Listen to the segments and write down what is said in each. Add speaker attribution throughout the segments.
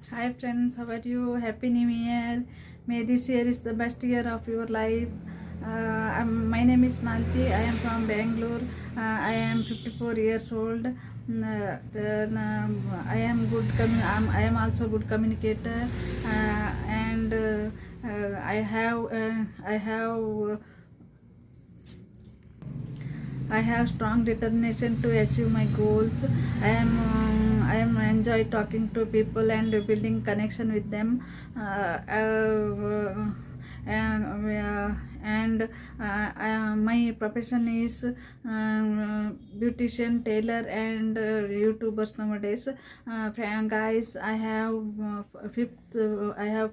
Speaker 1: Hi friends, how are you? Happy New Year. May this year is the best year of your life. My name is Malti. I am from Bangalore. I am 54 years old. I am I am also good communicator, and I have strong determination to achieve my goals. I am enjoy talking to people and building connection with them. And my profession is beautician, tailor, and YouTubers nowadays. Guys, I have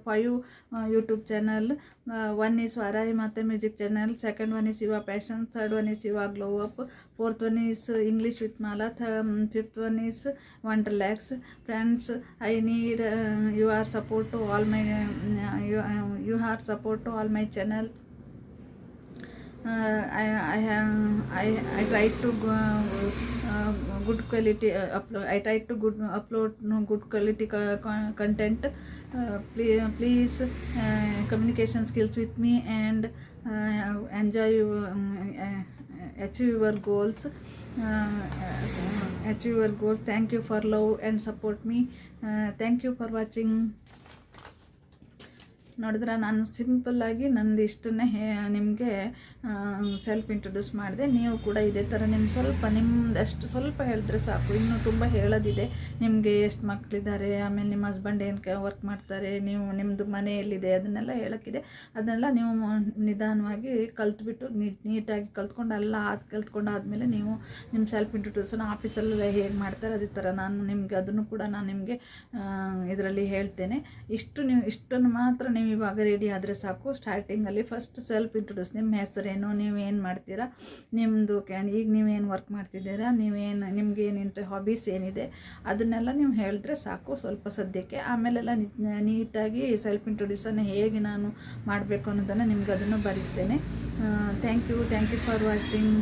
Speaker 1: 5 YouTube channel. One is Varahi Mate Music channel, second one is Siva Passion, third one is Siva Glow Up, fourth one is English with Mala, fifth one is Wonderlax. Friends, I need your support to all my your support to all my channel. I try to good quality upload. I try to upload good quality content. Please communication skills with me and enjoy achieve your goals. Achieve your goals. Thank you for love and support me. Thank you for watching. ನೋಡಿದ್ರೆ ನಾನು ಸಿಂಪಲ್ಲಾಗಿ ನಂದು ಇಷ್ಟನ್ನೇ ನಿಮಗೆ self introduce ಮಾಡಿದೆ. ನೀವು ಕೂಡ ಇದೇ ಥರ ನಿಮ್ಮದಷ್ಟು ಸ್ವಲ್ಪ ಹೇಳಿದ್ರೆ ಸಾಕು. ಇನ್ನೂ ತುಂಬ ಹೇಳೋದಿದೆ. ನಿಮಗೆ ಎಷ್ಟು ಮಕ್ಕಳಿದ್ದಾರೆ, ಆಮೇಲೆ ನಿಮ್ಮ ಹಸ್ಬೆಂಡ್ ಏನು ವರ್ಕ್ ಮಾಡ್ತಾರೆ, ನಿಮ್ಮದು ಮನೆ ಎಲ್ಲಿದೆ, ಅದನ್ನೆಲ್ಲ ಹೇಳೋಕ್ಕಿದೆ. ಅದನ್ನೆಲ್ಲ ನೀವು ನಿಧಾನವಾಗಿ ಕಲ್ತ್ಬಿಟ್ಟು ನೀಟಾಗಿ ಕಲ್ತ್ಕೊಂಡಾದ್ಮೇಲೆ ನೀವು ನಿಮ್ಮ ಸೆಲ್ಫ್ ಇಂಟ್ರೊಡ್ಯೂಸನ್ ಆಫೀಸಲ್ಲೆಲ್ಲ ಹೇಗೆ ಮಾಡ್ತಾರೆ ಅದೇ ಥರ ಅದನ್ನು ಕೂಡ ನಾನು ನಿಮಗೆ ಇದರಲ್ಲಿ ಹೇಳ್ತೇನೆ. ಇಷ್ಟನ್ನು ಮಾತ್ರ ನೀವು ಇವಾಗ ರೆಡಿ ಆದರೆ ಸಾಕು. ಸ್ಟಾರ್ಟಿಂಗಲ್ಲಿ ಫಸ್ಟ್ ಸೆಲ್ಫ್ ಇಂಟ್ರೊಡ್ಯೂಸ್, ನಿಮ್ಮ ಹೆಸರೇನು, ನೀವೇನು ಮಾಡ್ತೀರಾ, ನಿಮ್ಮದು ಈಗ ನೀವೇನು ವರ್ಕ್ ಮಾಡ್ತಿದ್ದೀರಾ, ನಿಮ್ಗೆ ಏನು ಹಾಬೀಸ್ ಏನಿದೆ ಅದನ್ನೆಲ್ಲ ನೀವು ಹೇಳಿದ್ರೆ ಸಾಕು ಸ್ವಲ್ಪ ಸದ್ಯಕ್ಕೆ. ಆಮೇಲೆಲ್ಲ ನೀಟಾಗಿ ಸೆಲ್ಫ್ ಇಂಟ್ರೊಡ್ಯೂಸನ್ನು ಹೇಗೆ ನಾನು ಮಾಡಬೇಕು ಅನ್ನೋದನ್ನು ನಿಮ್ಗೆ ಅದನ್ನು ಬರೆಸ್ತೇನೆ. Thank you for watching.